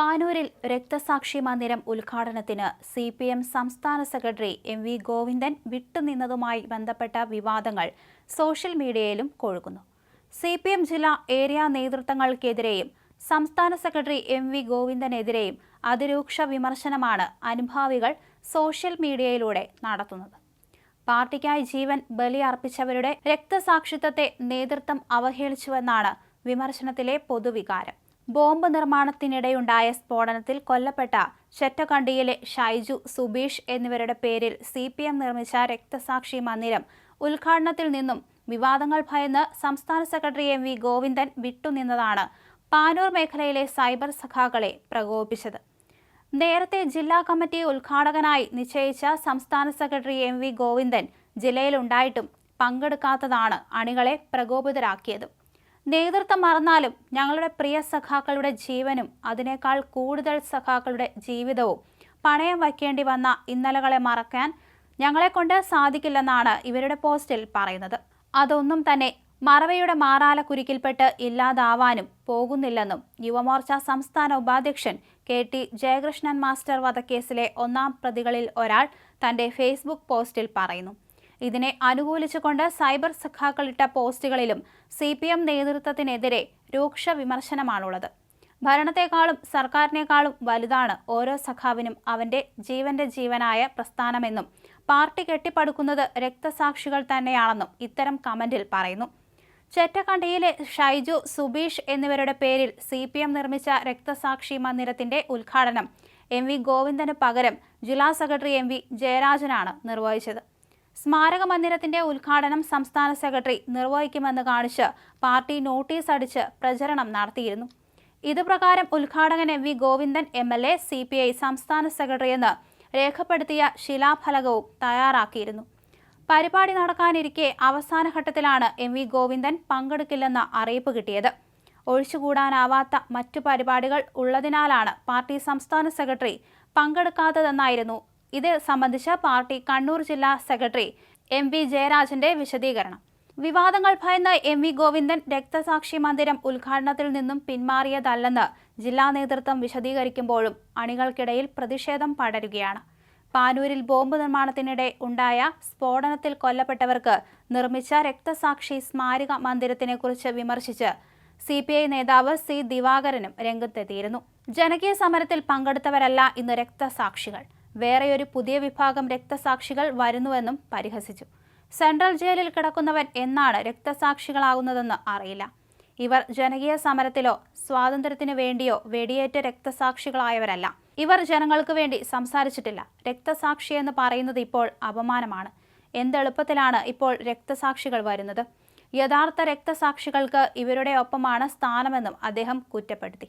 പാനൂരിൽ രക്തസാക്ഷി മന്ദിരം ഉദ്ഘാടനത്തിന് CPM സംസ്ഥാന സെക്രട്ടറി MV ഗോവിന്ദൻ വിട്ടുനിന്നതുമായി ബന്ധപ്പെട്ട വിവാദങ്ങൾ സോഷ്യൽ മീഡിയയിലും കൊഴുക്കുന്നു. CPM ജില്ലാ ഏരിയ നേതൃത്വങ്ങൾക്കെതിരെയും സംസ്ഥാന സെക്രട്ടറി MV ഗോവിന്ദനെതിരെയും അതിരൂക്ഷ വിമർശനമാണ് അനുഭാവികൾ സോഷ്യൽ മീഡിയയിലൂടെ നടത്തുന്നത്. പാർട്ടിക്കായി ജീവൻ ബലിയർപ്പിച്ചവരുടെ രക്തസാക്ഷിത്വത്തെ നേതൃത്വം അവഹേളിച്ചുവെന്നാണ് വിമർശനത്തിലെ പൊതുവികാരം. ബോംബ് നിർമ്മാണത്തിനിടെയുണ്ടായ സ്ഫോടനത്തിൽ കൊല്ലപ്പെട്ട ചെറ്റക്കണ്ടിയിലെ ഷൈജു, സുബീഷ് എന്നിവരുടെ പേരിൽ CPM നിർമ്മിച്ച രക്തസാക്ഷി മന്ദിരം ഉദ്ഘാടനത്തിൽ നിന്നും വിവാദങ്ങൾ ഭയന്ന് സംസ്ഥാന സെക്രട്ടറി MV ഗോവിന്ദൻ വിട്ടുനിന്നതാണ് പാനൂർ മേഖലയിലെ സൈബർ സഖാക്കളെ പ്രകോപിപ്പിച്ചത്. നേരത്തെ ജില്ലാ കമ്മിറ്റി ഉദ്ഘാടകനായി നിശ്ചയിച്ച സംസ്ഥാന സെക്രട്ടറി MV ഗോവിന്ദൻ ജില്ലയിലുണ്ടായിട്ടും പങ്കെടുക്കാത്തതാണ് അണികളെ പ്രകോപിതരാക്കിയത്. നേതൃത്വം മറന്നാലും ഞങ്ങളുടെ പ്രിയ സഖാക്കളുടെ ജീവനും അതിനേക്കാൾ കൂടുതൽ സഖാക്കളുടെ ജീവിതവും പണയം വയ്ക്കേണ്ടി വന്ന ഇന്നലകളെ മറക്കാൻ ഞങ്ങളെക്കൊണ്ട് സാധിക്കില്ലെന്നാണ് ഇവരുടെ പോസ്റ്റിൽ പറയുന്നത്. അതൊന്നും തന്നെ മറവയുടെ മാറാലക്കുരുക്കിൽപ്പെട്ട് ഇല്ലാതാവാനും പോകുന്നില്ലെന്നും യുവമോർച്ച സംസ്ഥാന ഉപാധ്യക്ഷൻ KT ജയകൃഷ്ണൻ മാസ്റ്റർ വധക്കേസിലെ ഒന്നാം പ്രതികളിൽ ഒരാൾ തന്റെ ഫേസ്ബുക്ക് പോസ്റ്റിൽ പറയുന്നു. ഇതിനെ അനുകൂലിച്ചുകൊണ്ട് സൈബർ സഖാക്കളിട്ട പോസ്റ്റുകളിലും CPM നേതൃത്വത്തിനെതിരെ രൂക്ഷ വിമർശനമാണുള്ളത്. ഭരണത്തെക്കാളും സർക്കാരിനേക്കാളും വലുതാണ് ഓരോ സഖാവിനും അവന്റെ ജീവന്റെ ജീവനായ പ്രസ്ഥാനമെന്നും പാർട്ടി കെട്ടിപ്പടുക്കുന്നത് രക്തസാക്ഷികൾ തന്നെയാണെന്നും ഇത്തരം കമന്റിൽ പറയുന്നു. ചെറ്റക്കണ്ടിയിലെ ഷൈജു, സുബീഷ് എന്നിവരുടെ പേരിൽ CPM നിർമ്മിച്ച രക്തസാക്ഷി മന്ദിരത്തിന്റെ ഉദ്ഘാടനം MV ഗോവിന്ദന് പകരം ജില്ലാ സെക്രട്ടറി MV ജയരാജനാണ് നിർവഹിച്ചത്. സ്മാരക മന്ദിരത്തിന്റെ ഉദ്ഘാടനം സംസ്ഥാന സെക്രട്ടറി നിർവഹിക്കുമെന്ന് കാണിച്ച് പാർട്ടി നോട്ടീസ് അടിച്ച് പ്രചരണം നടത്തിയിരുന്നു. ഇതുപ്രകാരം ഉദ്ഘാടകൻ MV ഗോവിന്ദൻ MLA CPI സംസ്ഥാന സെക്രട്ടറി എന്ന് രേഖപ്പെടുത്തിയ ശിലാഫലകവും തയ്യാറാക്കിയിരുന്നു. പരിപാടി നടക്കാനിരിക്കെ അവസാന ഘട്ടത്തിലാണ് MV ഗോവിന്ദൻ പങ്കെടുക്കില്ലെന്ന അറിയിപ്പ് കിട്ടിയത്. ഒഴിച്ചുകൂടാനാവാത്ത മറ്റു പരിപാടികൾ ഉള്ളതിനാലാണ് പാർട്ടി സംസ്ഥാന സെക്രട്ടറി പങ്കെടുക്കാത്തതെന്നായിരുന്നു ഇത് സംബന്ധിച്ച പാർട്ടി കണ്ണൂർ ജില്ലാ സെക്രട്ടറി MV ജയരാജന്റെ വിശദീകരണം. വിവാദങ്ങൾ ഭയന്ന് MV ഗോവിന്ദൻ രക്തസാക്ഷി മന്ദിരം ഉദ്ഘാടനത്തിൽ നിന്നും പിന്മാറിയതല്ലെന്ന് ജില്ലാ നേതൃത്വം വിശദീകരിക്കുമ്പോഴും അണികൾക്കിടയിൽ പ്രതിഷേധം പടരുകയാണ്. പാനൂരിൽ ബോംബ് നിർമ്മാണത്തിനിടെ ഉണ്ടായ സ്ഫോടനത്തിൽ കൊല്ലപ്പെട്ടവർക്ക് നിർമ്മിച്ച രക്തസാക്ഷി സ്മാരക മന്ദിരത്തിനെക്കുറിച്ച് വിമർശിച്ച് CPI നേതാവ് C ദിവാകരനും രംഗത്തെത്തിയിരുന്നു. ജനകീയ സമരത്തിൽ പങ്കെടുത്തവരല്ല ഇന്ന് രക്തസാക്ഷികൾ, വേറെയൊരു പുതിയ വിഭാഗം രക്തസാക്ഷികൾ വരുന്നുവെന്നും പരിഹസിച്ചു. സെൻട്രൽ ജയിലിൽ കിടക്കുന്നവൻ എന്നാണ് രക്തസാക്ഷികളാകുന്നതെന്ന് അറിയില്ല. ഇവർ ജനകീയ സമരത്തിലോ സ്വാതന്ത്ര്യത്തിനു വേണ്ടിയോ വെടിയേറ്റ രക്തസാക്ഷികളായവരല്ല. ഇവർ ജനങ്ങൾക്ക് വേണ്ടി സംസാരിച്ചിട്ടില്ല. രക്തസാക്ഷി എന്ന് പറയുന്നത് ഇപ്പോൾ അപമാനമാണ്. എന്തെളുപ്പത്തിലാണ് ഇപ്പോൾ രക്തസാക്ഷികൾ വരുന്നത്. യഥാർത്ഥ രക്തസാക്ഷികൾക്ക് ഇവരുടെ ഒപ്പമാണ് സ്ഥാനമെന്നും അദ്ദേഹം കുറ്റപ്പെടുത്തി.